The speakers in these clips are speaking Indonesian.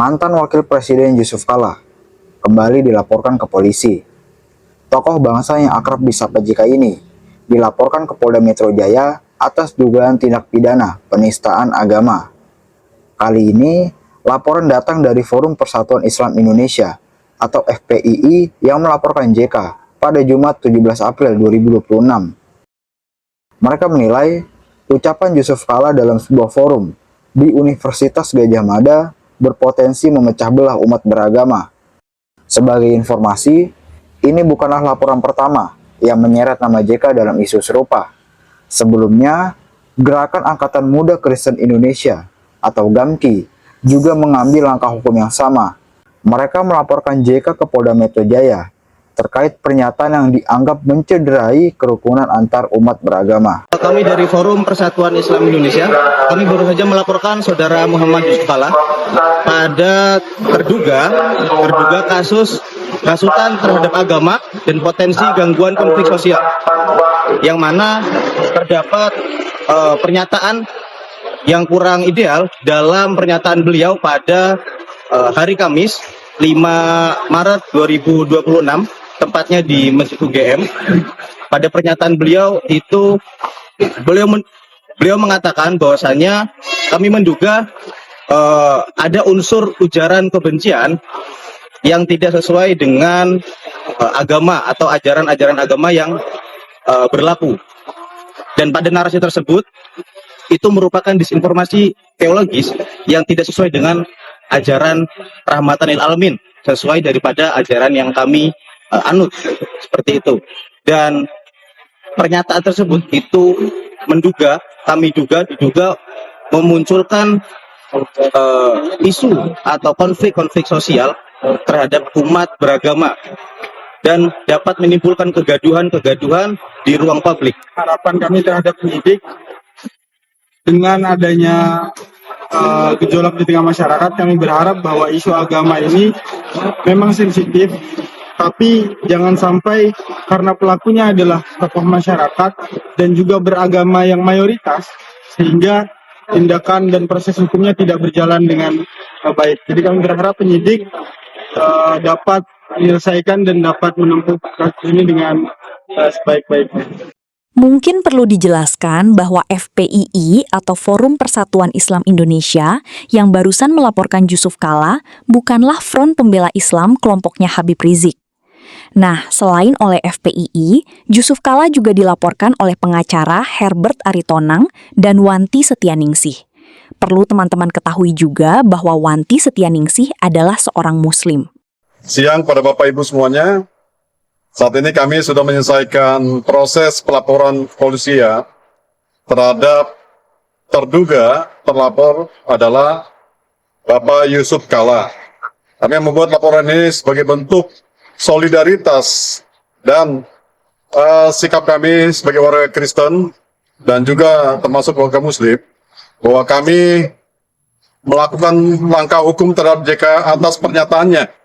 Mantan Wakil Presiden Yusuf Kala kembali dilaporkan ke polisi. Tokoh bangsa yang akrab disapa JK ini dilaporkan ke Polda Metro Jaya atas dugaan tindak pidana penistaan agama. Kali ini, laporan datang dari Forum Persatuan Islam Indonesia atau FPII yang melaporkan JK pada Jumat 17 April 2026. Mereka menilai ucapan Yusuf Kala dalam sebuah forum di Universitas Gadjah Mada berpotensi memecah belah umat beragama. Sebagai informasi, ini bukanlah laporan pertama yang menyeret nama JK dalam isu serupa. Sebelumnya, Gerakan Angkatan Muda Kristen Indonesia atau GAMKI juga mengambil langkah hukum yang sama. Mereka melaporkan JK ke Polda Metro Jaya terkait pernyataan yang dianggap mencederai kerukunan antar umat beragama. Kami dari Forum Persatuan Islam Indonesia, kami baru saja melaporkan Saudara Muhammad Yusuf Kala pada terduga hasutan terhadap agama dan potensi gangguan konflik sosial, yang mana terdapat pernyataan yang kurang ideal dalam pernyataan beliau pada hari Kamis 5 Maret 2026, tepatnya di Masjid UGM. Pada pernyataan beliau itu beliau mengatakan bahwasannya kami menduga ada unsur ujaran kebencian yang tidak sesuai dengan agama atau ajaran-ajaran agama yang berlaku. Dan pada narasi tersebut itu merupakan disinformasi teologis yang tidak sesuai dengan ajaran rahmatan lil alamin, sesuai daripada ajaran yang kami anut, seperti itu. Dan pernyataan tersebut itu diduga memunculkan isu atau konflik-konflik sosial terhadap umat beragama dan dapat menimbulkan kegaduhan di ruang publik. Harapan kami terhadap penyidik dengan adanya gejolak di tengah masyarakat, kami berharap bahwa isu agama ini memang sensitif, tapi jangan sampai karena pelakunya adalah tokoh masyarakat dan juga beragama yang mayoritas, sehingga tindakan dan proses hukumnya tidak berjalan dengan baik. Jadi kami berharap penyidik dapat menyelesaikan dan dapat menempuh kasus ini dengan sebaik-baiknya. Mungkin perlu dijelaskan bahwa FPII atau Forum Persatuan Islam Indonesia yang barusan melaporkan Yusuf Kala bukanlah Front Pembela Islam kelompoknya Habib Rizik. Nah, selain oleh FPII, Yusuf Kala juga dilaporkan oleh pengacara Herbert Aritonang dan Wanti Setianingsih. Perlu teman-teman ketahui juga bahwa Wanti Setianingsih adalah seorang Muslim. Siang pada Bapak Ibu semuanya. Saat ini kami sudah menyelesaikan proses pelaporan polisi terhadap terduga terlapor adalah Bapak Yusuf Kala. Kami membuat laporan ini sebagai bentuk solidaritas dan sikap kami sebagai warga Kristen dan juga termasuk warga Muslim bahwa kami melakukan langkah hukum terhadap JK atas pernyataannya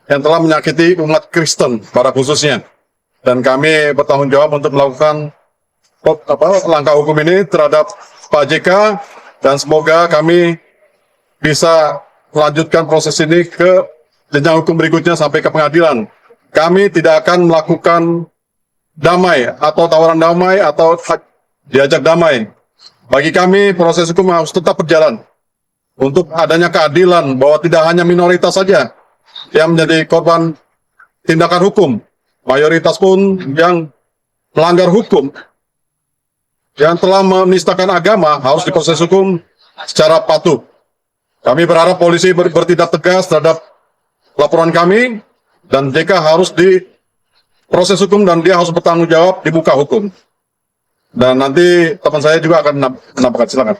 yang telah menyakiti umat Kristen pada khususnya. Dan kami bertanggung jawab untuk melakukan langkah hukum ini terhadap Pak JK, dan semoga kami bisa melanjutkan proses ini ke jenjang hukum berikutnya sampai ke pengadilan. Kami tidak akan melakukan damai atau tawaran damai atau diajak damai. Bagi kami proses hukum harus tetap berjalan untuk adanya keadilan, bahwa tidak hanya minoritas saja yang menjadi korban tindakan hukum, mayoritas pun yang melanggar hukum, yang telah menistakan agama harus diproses hukum secara patuh. Kami berharap polisi bertindak tegas terhadap laporan kami, dan JK harus diproses hukum dan dia harus bertanggung jawab di muka hukum. Dan nanti teman saya juga akan menambahkan, silakan.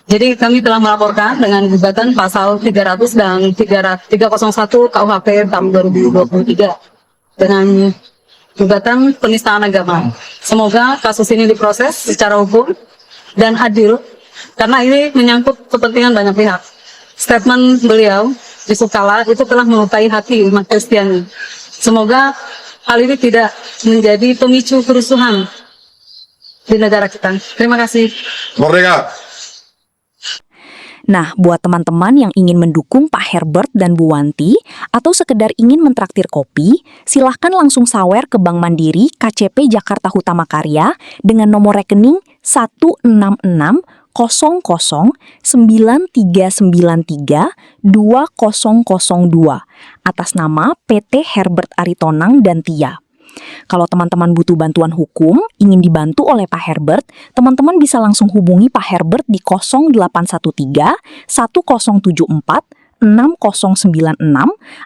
Jadi kami telah melaporkan dengan gugatan pasal 300 dan 301 KUHP tahun 2023 dengan gugatan penistaan agama. Semoga kasus ini diproses secara hukum dan adil, karena ini menyangkut kepentingan banyak pihak. Statement beliau, Yusuf Kala, itu telah melukai hati umat Kristiani. Semoga hal ini tidak menjadi pemicu kerusuhan di negara kita. Terima kasih. Merdeka! Nah, buat teman-teman yang ingin mendukung Pak Herbert dan Bu Wanti, atau sekedar ingin mentraktir kopi, silahkan langsung sawer ke Bank Mandiri KCP Jakarta Hutama Karya dengan nomor rekening 1660093932002 atas nama PT Herbert Aritonang dan Tia. Kalau teman-teman butuh bantuan hukum, ingin dibantu oleh Pak Herbert, teman-teman bisa langsung hubungi Pak Herbert di 0813 1074 6096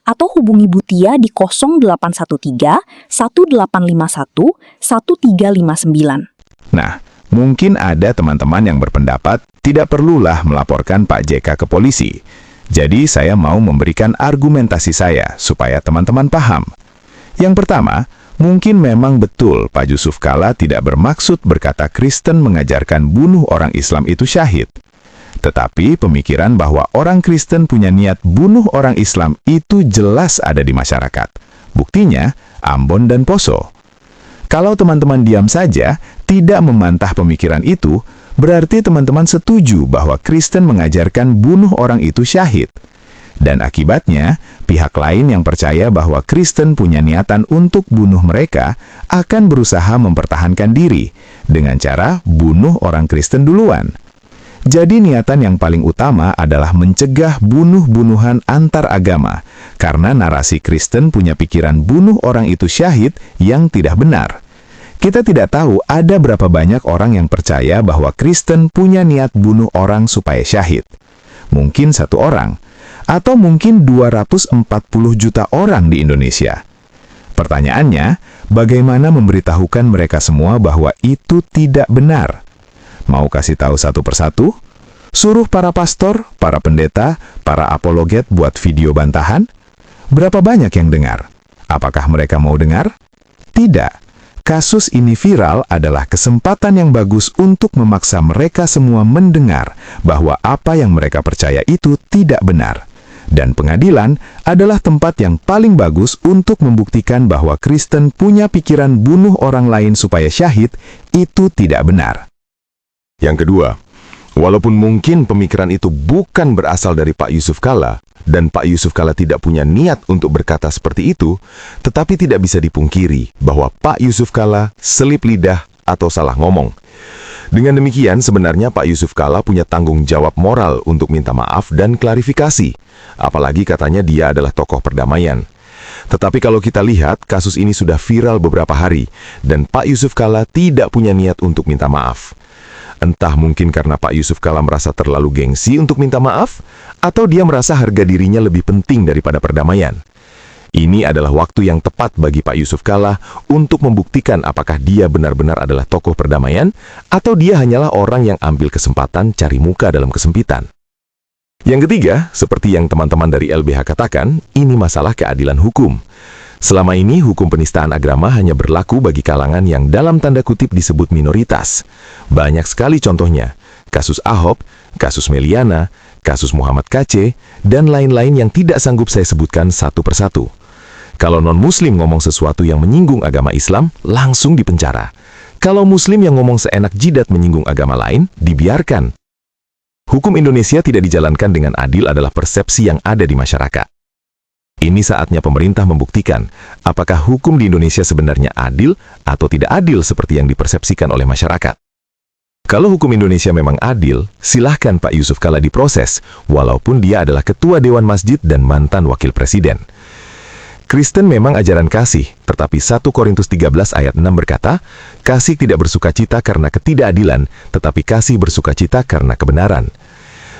atau hubungi Bu Tia di 0813 1851 1359. Nah, mungkin ada teman-teman yang berpendapat tidak perlulah melaporkan Pak JK ke polisi. Jadi saya mau memberikan argumentasi saya supaya teman-teman paham. Yang pertama, mungkin memang betul Pak Yusuf Kalla tidak bermaksud berkata Kristen mengajarkan bunuh orang Islam itu syahid. Tetapi pemikiran bahwa orang Kristen punya niat bunuh orang Islam itu jelas ada di masyarakat. Buktinya, Ambon dan Poso. Kalau teman-teman diam saja, tidak membantah pemikiran itu, berarti teman-teman setuju bahwa Kristen mengajarkan bunuh orang itu syahid. Dan akibatnya, pihak lain yang percaya bahwa Kristen punya niatan untuk bunuh mereka akan berusaha mempertahankan diri dengan cara bunuh orang Kristen duluan. Jadi niatan yang paling utama adalah mencegah bunuh-bunuhan antar agama, karena narasi Kristen punya pikiran bunuh orang itu syahid yang tidak benar. Kita tidak tahu ada berapa banyak orang yang percaya bahwa Kristen punya niat bunuh orang supaya syahid. Mungkin 1 orang, atau mungkin 240 juta orang di Indonesia. Pertanyaannya, bagaimana memberitahukan mereka semua bahwa itu tidak benar? Mau kasih tahu satu persatu? Suruh para pastor, para pendeta, para apologet buat video bantahan? Berapa banyak yang dengar? Apakah mereka mau dengar? Tidak. Kasus ini viral adalah kesempatan yang bagus untuk memaksa mereka semua mendengar bahwa apa yang mereka percaya itu tidak benar. Dan pengadilan adalah tempat yang paling bagus untuk membuktikan bahwa Kristen punya pikiran bunuh orang lain supaya syahid itu tidak benar. Yang kedua, walaupun mungkin pemikiran itu bukan berasal dari Pak Yusuf Kalla, dan Pak Yusuf Kalla tidak punya niat untuk berkata seperti itu, tetapi tidak bisa dipungkiri bahwa Pak Yusuf Kalla selip lidah atau salah ngomong. Dengan demikian, sebenarnya Pak Yusuf Kalla punya tanggung jawab moral untuk minta maaf dan klarifikasi, apalagi katanya dia adalah tokoh perdamaian. Tetapi kalau kita lihat, kasus ini sudah viral beberapa hari, dan Pak Yusuf Kalla tidak punya niat untuk minta maaf. Entah mungkin karena Pak Yusuf Kalla merasa terlalu gengsi untuk minta maaf, atau dia merasa harga dirinya lebih penting daripada perdamaian. Ini adalah waktu yang tepat bagi Pak Yusuf Kalla untuk membuktikan apakah dia benar-benar adalah tokoh perdamaian, atau dia hanyalah orang yang ambil kesempatan cari muka dalam kesempitan. Yang ketiga, seperti yang teman-teman dari LBH katakan, ini masalah keadilan hukum. Selama ini, hukum penistaan agama hanya berlaku bagi kalangan yang dalam tanda kutip disebut minoritas. Banyak sekali contohnya, kasus Ahok, kasus Meliana, kasus Muhammad KC, dan lain-lain yang tidak sanggup saya sebutkan satu persatu. Kalau non-muslim ngomong sesuatu yang menyinggung agama Islam, langsung dipenjara. Kalau muslim yang ngomong seenak jidat menyinggung agama lain, dibiarkan. Hukum Indonesia tidak dijalankan dengan adil adalah persepsi yang ada di masyarakat. Ini saatnya pemerintah membuktikan apakah hukum di Indonesia sebenarnya adil atau tidak adil seperti yang dipersepsikan oleh masyarakat. Kalau hukum Indonesia memang adil, silahkan Pak Yusuf Kalla diproses, walaupun dia adalah ketua Dewan Masjid dan mantan wakil presiden. Kristen memang ajaran kasih, tetapi 1 Korintus 13 ayat 6 berkata, kasih tidak bersukacita karena ketidakadilan, tetapi kasih bersukacita karena kebenaran.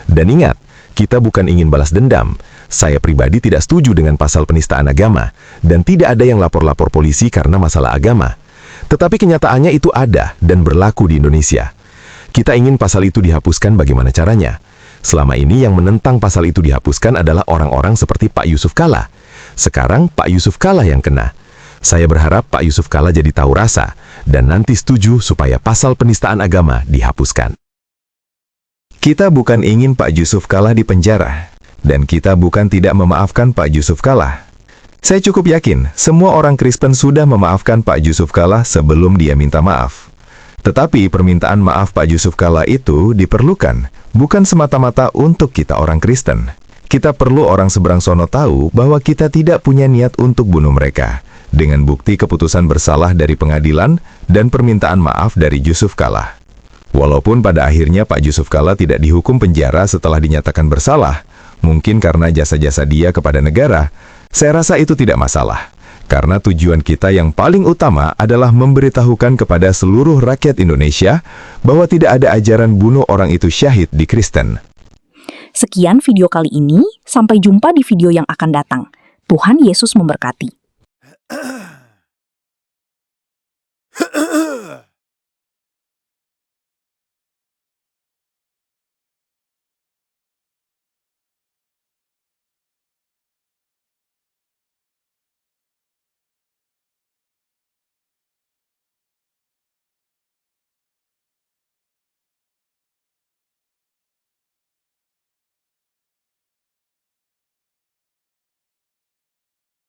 Dan ingat, kita bukan ingin balas dendam. Saya pribadi tidak setuju dengan pasal penistaan agama, dan tidak ada yang lapor-lapor polisi karena masalah agama. Tetapi kenyataannya itu ada dan berlaku di Indonesia. Kita ingin pasal itu dihapuskan, bagaimana caranya? Selama ini yang menentang pasal itu dihapuskan adalah orang-orang seperti Pak Yusuf Kalla. Sekarang Pak Yusuf Kalla yang kena. Saya berharap Pak Yusuf Kalla jadi tahu rasa, dan nanti setuju supaya pasal penistaan agama dihapuskan. Kita bukan ingin Pak Yusuf Kalla dipenjara, dan kita bukan tidak memaafkan Pak Yusuf Kalla. Saya cukup yakin semua orang Kristen sudah memaafkan Pak Yusuf Kalla sebelum dia minta maaf. Tetapi permintaan maaf Pak Yusuf Kalla itu diperlukan bukan semata-mata untuk kita orang Kristen. Kita perlu orang seberang sono tahu bahwa kita tidak punya niat untuk bunuh mereka, dengan bukti keputusan bersalah dari pengadilan dan permintaan maaf dari Yusuf Kala. Walaupun pada akhirnya Pak Yusuf Kala tidak dihukum penjara setelah dinyatakan bersalah, mungkin karena jasa-jasa dia kepada negara, saya rasa itu tidak masalah. Karena tujuan kita yang paling utama adalah memberitahukan kepada seluruh rakyat Indonesia bahwa tidak ada ajaran bunuh orang itu syahid di Kristen. Sekian video kali ini, sampai jumpa di video yang akan datang. Tuhan Yesus memberkati.